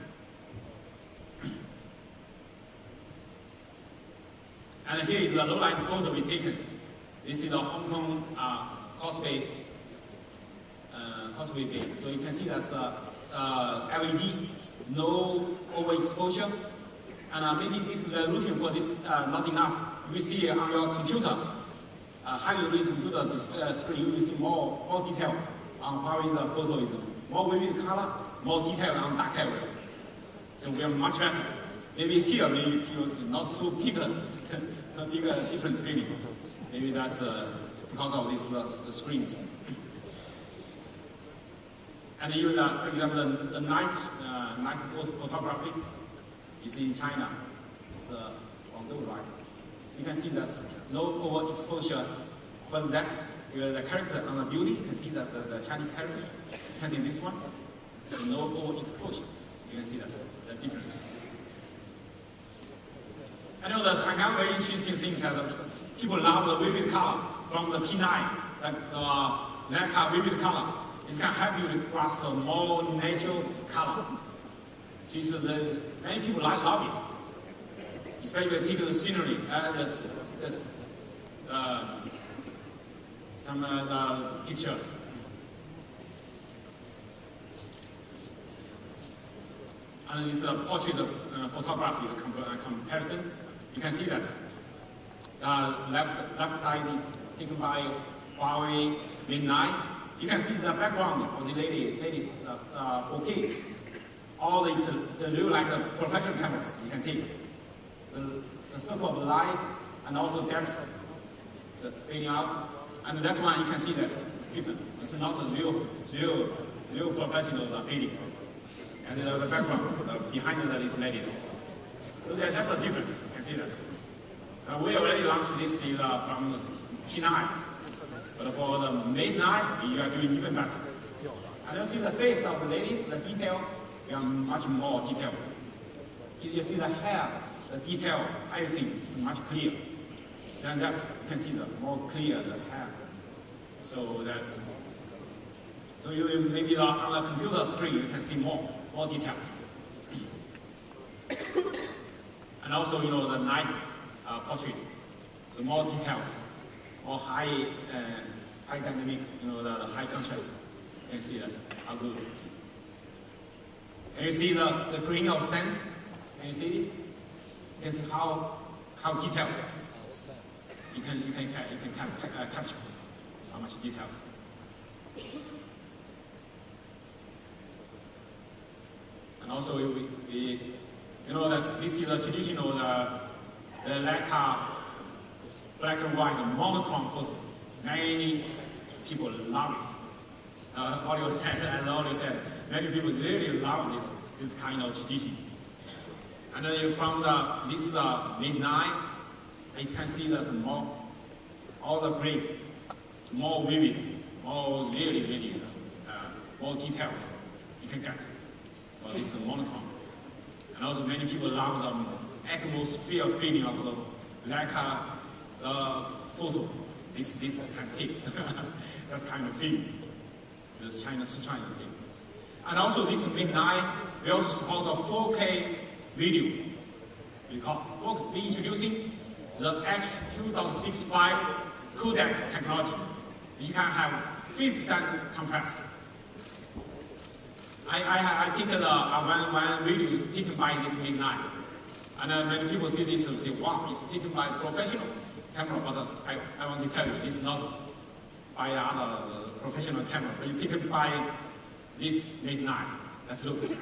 And here is the low light photo we taken. This is the Hong Kong Causeway Bay. So you can see that's LED, no overexposure. And maybe this resolution for this not enough. We see on your computer, high-level computer screen, you will see more detail on how the photo is. More vivid color, more detail on dark area. So we are much better. Maybe here, maybe not so big, difference feeling. Maybe that's because of these screens. And even, for example, the night photography is in China. It's Guangzhou, right? So you can see that no overexposure. For that, the character on the building, you can see that the Chinese character. You can see this one. No overexposure. You can see that's the difference. I know that another very interesting thing is that people love the vivid color from the P9, that vivid color. It can help you to grasp a more natural color. Since many people love it, especially take the scenery. Some pictures. And this portrait photography comparison. You can see that left side is taken by Huawei Mate 9. You can see the background of the ladies okay. All these real like professional cameras you can take. The circle of light and also depth fading out. And that's why you can see that's different. It's not a real professional feeling. And the background behind these ladies. So that's a difference. You can see that. We already launched this from P9. But for the Mate 9, you are doing even better. And you see the face of the ladies, the detail, they are much more detailed. You see the hair, the detail, everything is much clearer. Then that you can see the more clear the hair. So that's you maybe on the computer screen you can see more details. And also the night portrait, the more details, more high dynamic, the high contrast. You can see that's how good it is. Can you see the grain of sand? Can you see it? You can see how details. You can capture how much details. And also this is the traditional Leica black and white monochrome photo. Many people love it. Audio said, many people really love this kind of tradition. And then from this Mate 9, you can see that all the grade, it's more vivid, more really, more details you can get for this monochrome. And also many people love the atmosphere feeling of the Leica photo. This kind of hit. That's kind of feeling. This China's trying to hit. And also this Mate 9, we also support the 4K video. We're introducing the H.265 codec technology. You can have 50% compressed. I take one video taken by this Mate 9. And many people see this and say, wow, it's taken by professional camera, but I want to tell you, it's not by other professional camera, but it's taken by this Mate 9. Let's look.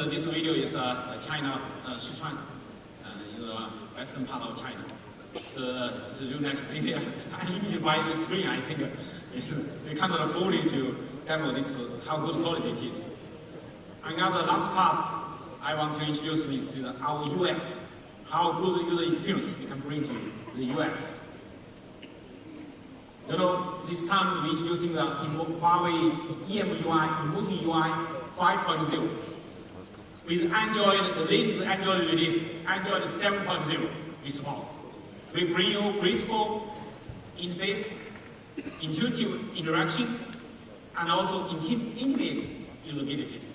This video is China, Sichuan, western part of China. It's a real nice area. I need to buy this screen. I think they can't afford it to demo this, how good quality it is. And now the last part, I want to introduce this our UX, how good user experience we can bring to the UX. This time we're introducing the Huawei EMUI, Emotion UI 5.0. With Android, the latest Android release, Android 7.0 is small. We bring you graceful interface, intuitive interactions, and also intimate usabilities.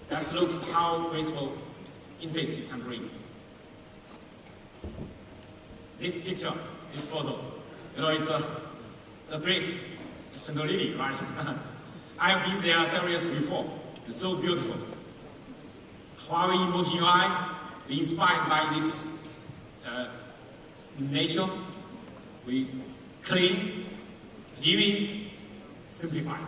That looks how graceful interface you can bring. This picture, this photo, it's a place, Natürlich, right? I have been there several years before. It's so beautiful. Huawei Emotion UI, inspired by this nature, we clean, living, simplify.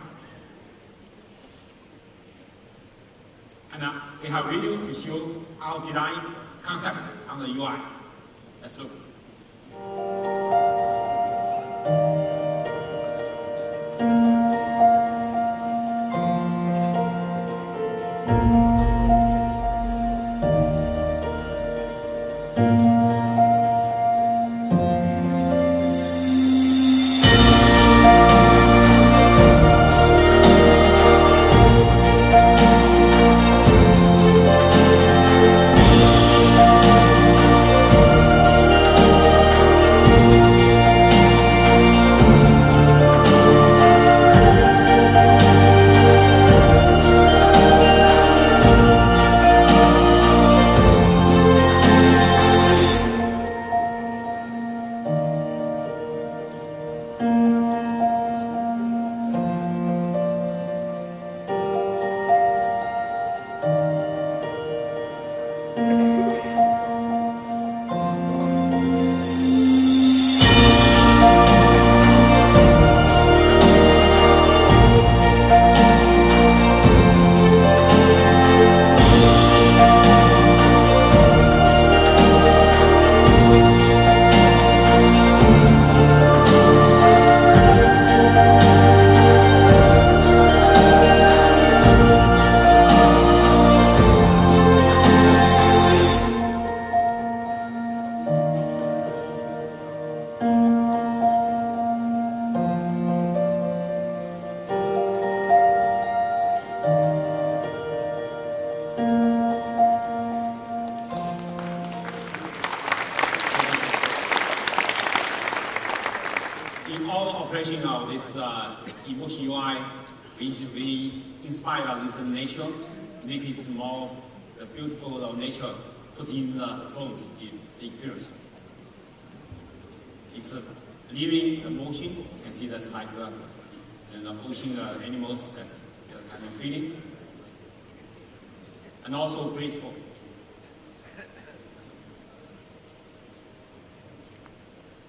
And we have video to show our design concept on the UI. Let's look. Emotion UI, we inspire this nature, make it more beautiful of nature, put in the phones in the experience. It's living emotion. You can see that's like the ocean animals, that's kind of feeling. And also graceful.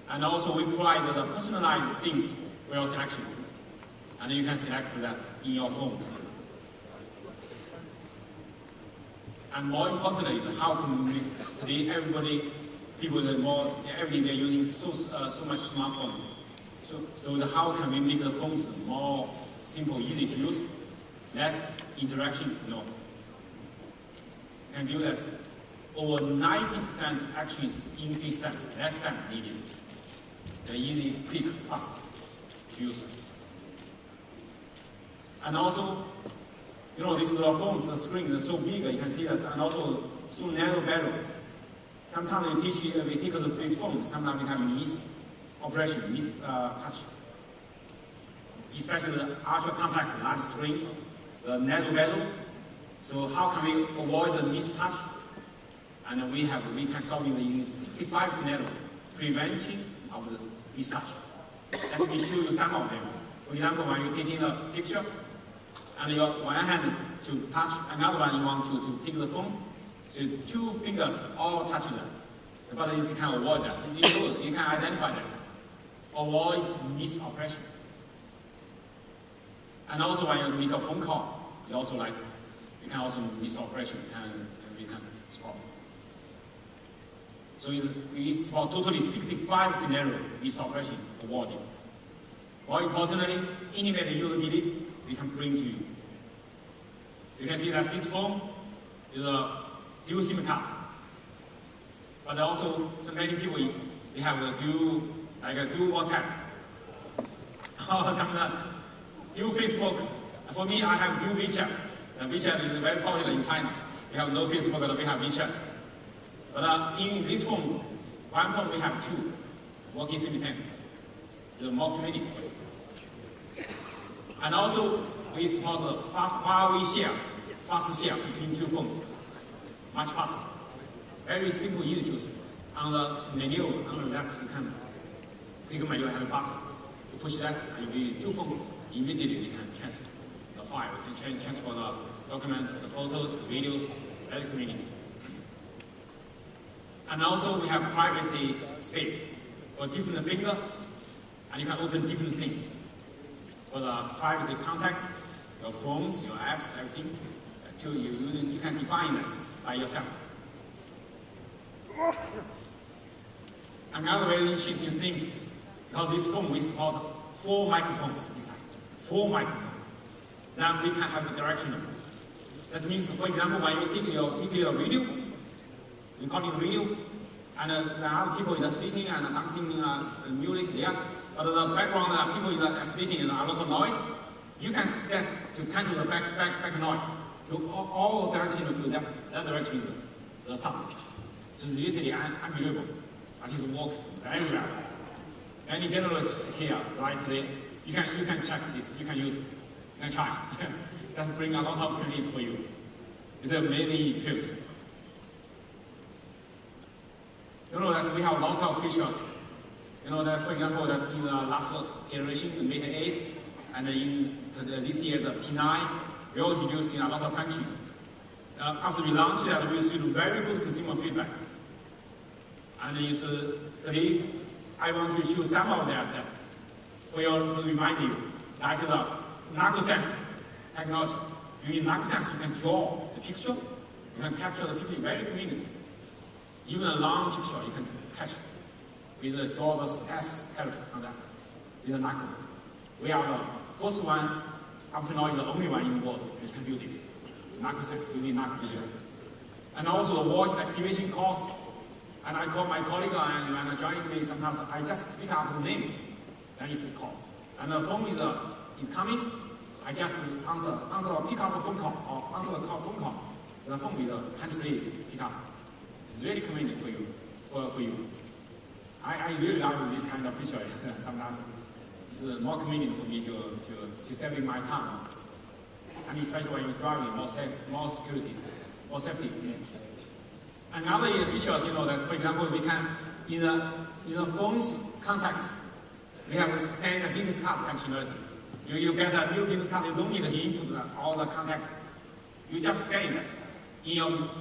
And also we provide the personalized themes for your selection. And you can select that in your phone. And more importantly, how can we, today people every day using so much smartphones. So how can we make the phones more simple, easy to use, less interaction? No. And do that. Over 90% actions increase steps, less time needed. They're easy, quick, fast to use. And also, this phone's screen is so big, you can see that, and also so narrow barrel. Sometimes we take the face phone, sometimes we have a miss operation, miss touch. especially the ultra compact large screen, the narrow bezel. So how can we avoid the mistouch? And we can solve it in 65 scenarios, prevention of the mistouch. Let me show you some of them. For example, when you're taking a picture, and your one hand to touch, another one you want to take the phone, so 2 fingers all touch them. But you can avoid that. You can identify that. Avoid misoperation. And also when you make a phone call, you can also misoperation and we can spot. So it's for totally 65 scenarios misoperation avoided. More importantly, intimate usability we can bring to you. You can see that this phone is a dual SIM card. But also, so many people, they have a dual WhatsApp. Or some dual Facebook. For me, I have dual WeChat. WeChat is very popular in China. We have no Facebook, but we have WeChat. But in this phone, one phone we have 2 working simultaneously. The more convenient. And also, we support the Huawei share, fast share between 2 phones. Much faster. Very simple, easy to use. On the menu, under that, you can click menu and have a button. You push that, and you 2 phones. Immediately, you can transfer the files and transfer the documents, the photos, the videos, very convenient. And also, we have privacy space for different finger, and you can open different things. For the private contacts, your phones, your apps, everything, you can define that by yourself. Another very interesting thing, because this phone we support 4 microphones inside. 4 microphones. Then we can have the directional. That means, for example, when you take your video, recording the video, and there are people speaking and dancing music there, but the background people are speaking and a lot of noise, you can set to cancel the back noise to all direction to that direction, the sound. So it's really unbelievable, but it works very well. Any generalist here, right today, you can check this, you can use, you can try. That's bring a lot of opportunities for you. It's a many pills. You know that we have a lot of features. You know that, for example, that's in the last generation, the Mate 8, and in this year's P9, we also introducing a lot of function. After we launched that, we received very good consumer feedback. And today, I want to show some of that to remind you, like the narcosense technology. Using narcosense, you can draw the picture, you can capture the picture very conveniently. Even a long picture, you can catch with draw the S character on that with a narco. We are the first one, up to now, the only one in the world which can do this. Narcosense, you need narco to do it. And also the voice activation calls. And I call my colleague and when I join me, sometimes I just speak up the name, then it's a call. And the phone is incoming, I just pick up a phone call, or answer the phone call. The phone with hands-free pick up. It's really convenient for you. For you. I really love this kind of feature. Sometimes it's more convenient for me to save my time. And especially when you're driving, more security, more safety. Another features, you know, that for example, we can, in the phone's contacts, we have a scan the business card functionality. You get a new business card, you don't need to input all the contacts. You just scan it. In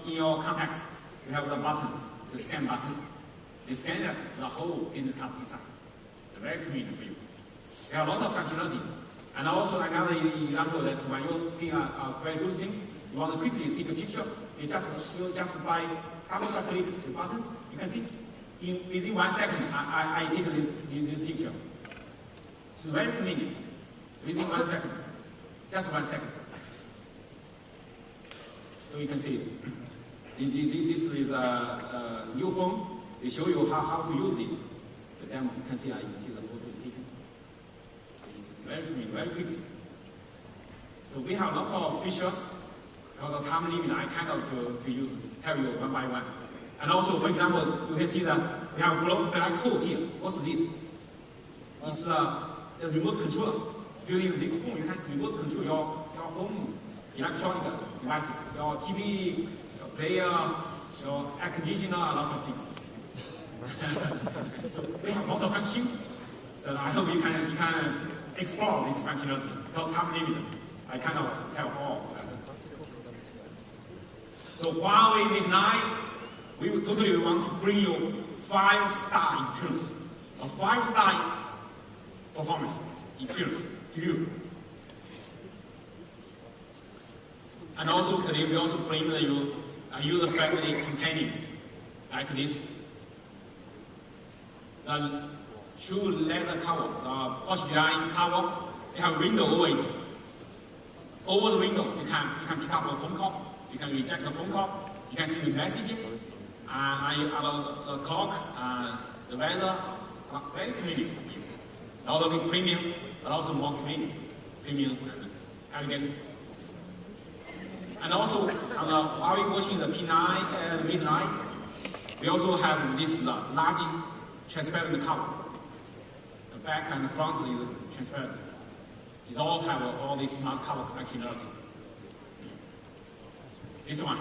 your contacts, you have the button, the scan button. You scan that, the whole business card inside. It's very convenient for you. We have a lot of functionality. And also another example that's when you see very good things, you want to quickly take a picture, you just by double-click the button, you can see within 1 second I take this picture. It's very convenient. Within 1 second. Just 1 second. So you can see this is a new phone. They show you how to use it. The demo, you can see the photo taken. It's very convenient, very quickly. So we have a lot of features. Because of time limit, I cannot tell you one by one. And also, for example, you can see that we have a black hole here. What's this? It's the remote control. Using this phone, you can remote control your home electronic devices, your TV, your player, your air conditioner, a lot of things. So we have lots of functions. So I hope you can explore this functionality. Not time limit. I kind of tell all that. So Huawei Mate 9, we will totally want to bring you 5-star experience, a 5-star performance experience to you. And also today we also bring you user-friendly companions like this. The true leather cover, the Porsche design cover, they have window over it. Over the window, you can pick up a phone call, you can reject the phone call, you can see the messages, the clock, the weather, very convenient for you. Not only premium, but also more convenient, premium and elegant. And also on the Huawei version, the P9, Mate 9, we also have this large transparent cover. The back and the front is transparent. These all have all this smart cover functionality. This one,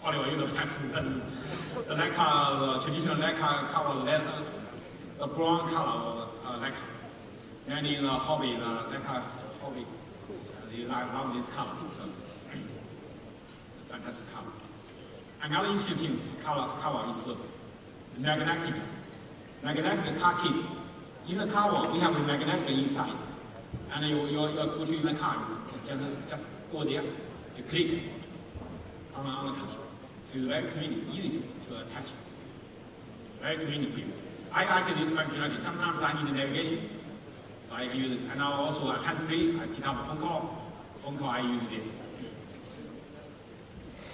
Oliver, you know, that's the lacquer, the traditional lacquer cover, the brown color of lacquer. And in the hobby, the lacquer hobby, they love this color. So, fantastic cover. Another interesting cover is magnetic car key. In the cover, we have the magnetic inside. And you go to the car, just go there, you click on the car. So it's very convenient, easy to attach. Very convenient for you. I like this functionality. Sometimes I need navigation, so I can use this. And now also hands-free, I pick up a phone call, I use this.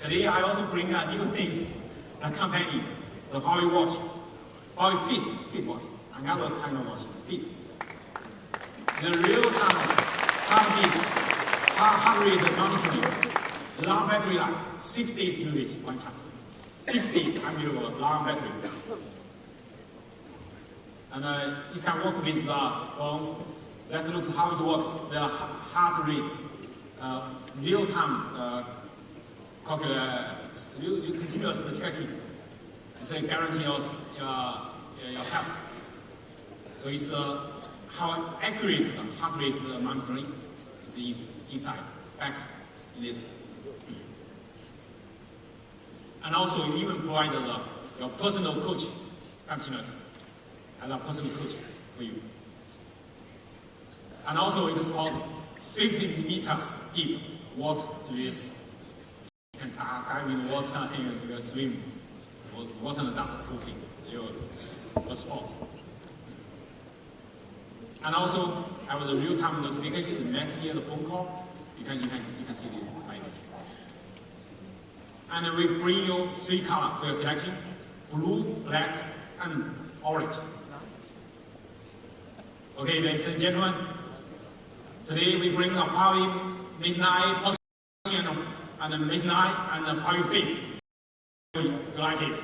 Today I also bring new things, a company, the Huawei watch, Huawei Fit watch, another kind of watch is Fit. The real-time heart rate monitoring, long battery life, 6 days usage, one charge. 6 days, unbelievable, long battery. And it can work with the phones. Let's look how it works. The heart rate, real-time you continuously tracking. It's a guarantee of your health. So it's how accurate the heart rate monitoring is inside, back in this. And also you even provide your personal coach functionality as a personal coach for you. And also it is about 50 meters deep water resist. You can dive in water and you swim. Water and dust proofing for sports. And also have the real-time notification, the message, the phone call. You can see this like this. And we bring you 3 colors for your selection: blue, black, and orange. Okay, ladies and gentlemen, today we bring the Huawei Mate 9 Porsche and the Mate 9 and the Huawei Fit. You like it?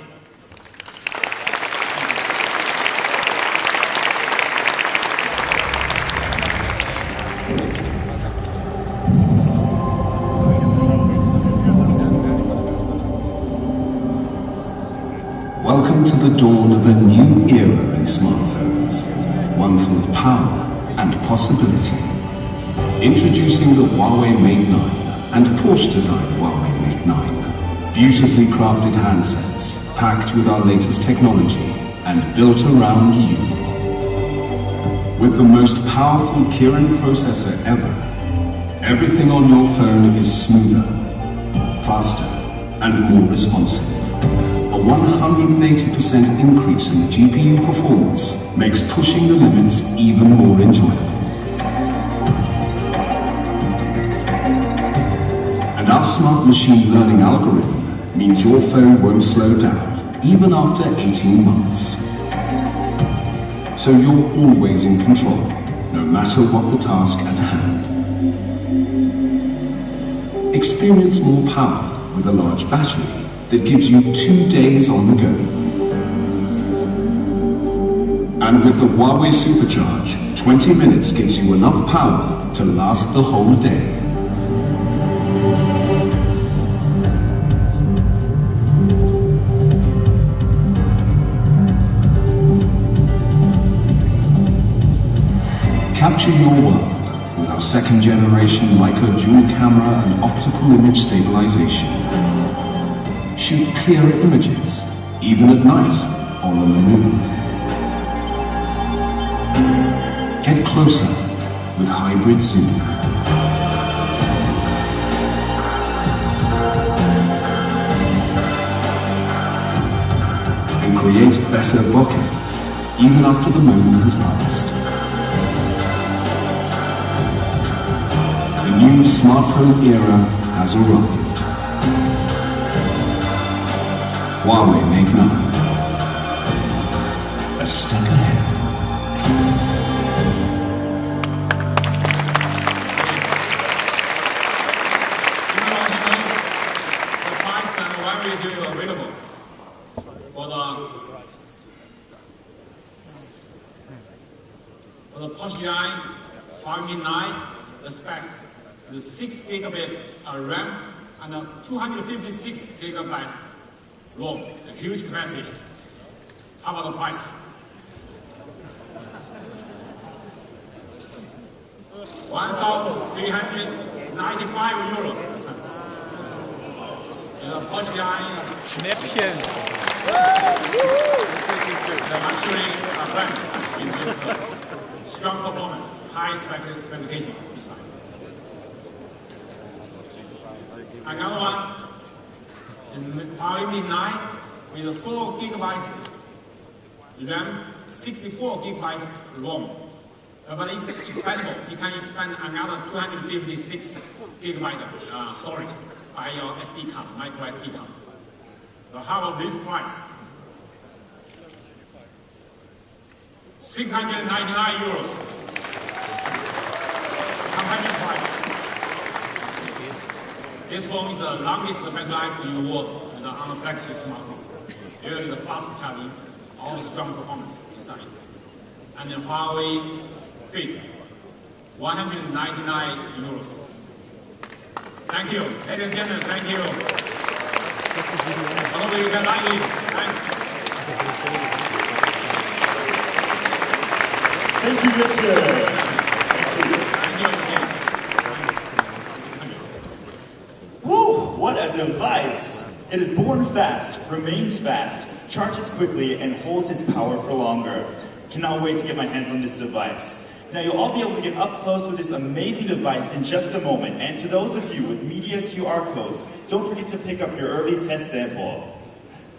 Welcome to the dawn of a new era in smartphones, one full of power and possibility. Introducing the Huawei Mate 9 and Porsche-designed Huawei Mate 9. Beautifully crafted handsets, packed with our latest technology and built around you. With the most powerful Kirin processor ever, everything on your phone is smoother, faster, and more responsive. A 180% increase in the GPU performance makes pushing the limits even more enjoyable. And our smart machine learning algorithm means your phone won't slow down, even after 18 months. So you're always in control, no matter what the task at hand. Experience more power with a large battery that gives you 2 days on the go. And with the Huawei Supercharge 20 minutes gives you enough power to last the whole day. Capture your world with our second generation Leica dual camera and optical image stabilization. Shoot clearer images, even at night or on the move. Get closer with hybrid zoom. And create better bokeh, even after the moment has passed. The new smartphone era has arrived. Huawei Mate 9. A step ahead. The price and why we do it available for the Porsche Huawei Mate 9, the spec. The 6 gigabit RAM and a 256 gigabyte ROM, a huge capacity. How about the price? €1,395. The Porsche Schnäppchen. The luxury brand in this strong performance, high specification design. Another one, Huawei Mate 9 with a 4 gigabyte RAM, 64 gigabyte ROM. But it's expandable. You can expand another 256 gigabyte storage by your SD card, micro SD card. So how about this price? €699. Competitive price. This phone is the longest battery life in the world on a flagship smartphone. Really the fast charging, all the strong performance inside. And the Huawei Fit, €199. Thank you, ladies and gentlemen, thank you. I hope you can like it. Thanks. Thank you, Richard. Woo! What a device! It is born fast, remains fast, charges quickly, and holds its power for longer. Cannot wait to get my hands on this device. Now you'll all be able to get up close with this amazing device in just a moment. And to those of you with media QR codes, don't forget to pick up your early test sample.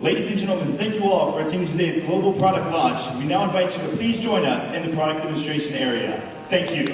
Ladies and gentlemen, thank you all for attending today's global product launch. We now invite you to please join us in the product demonstration area. Thank you.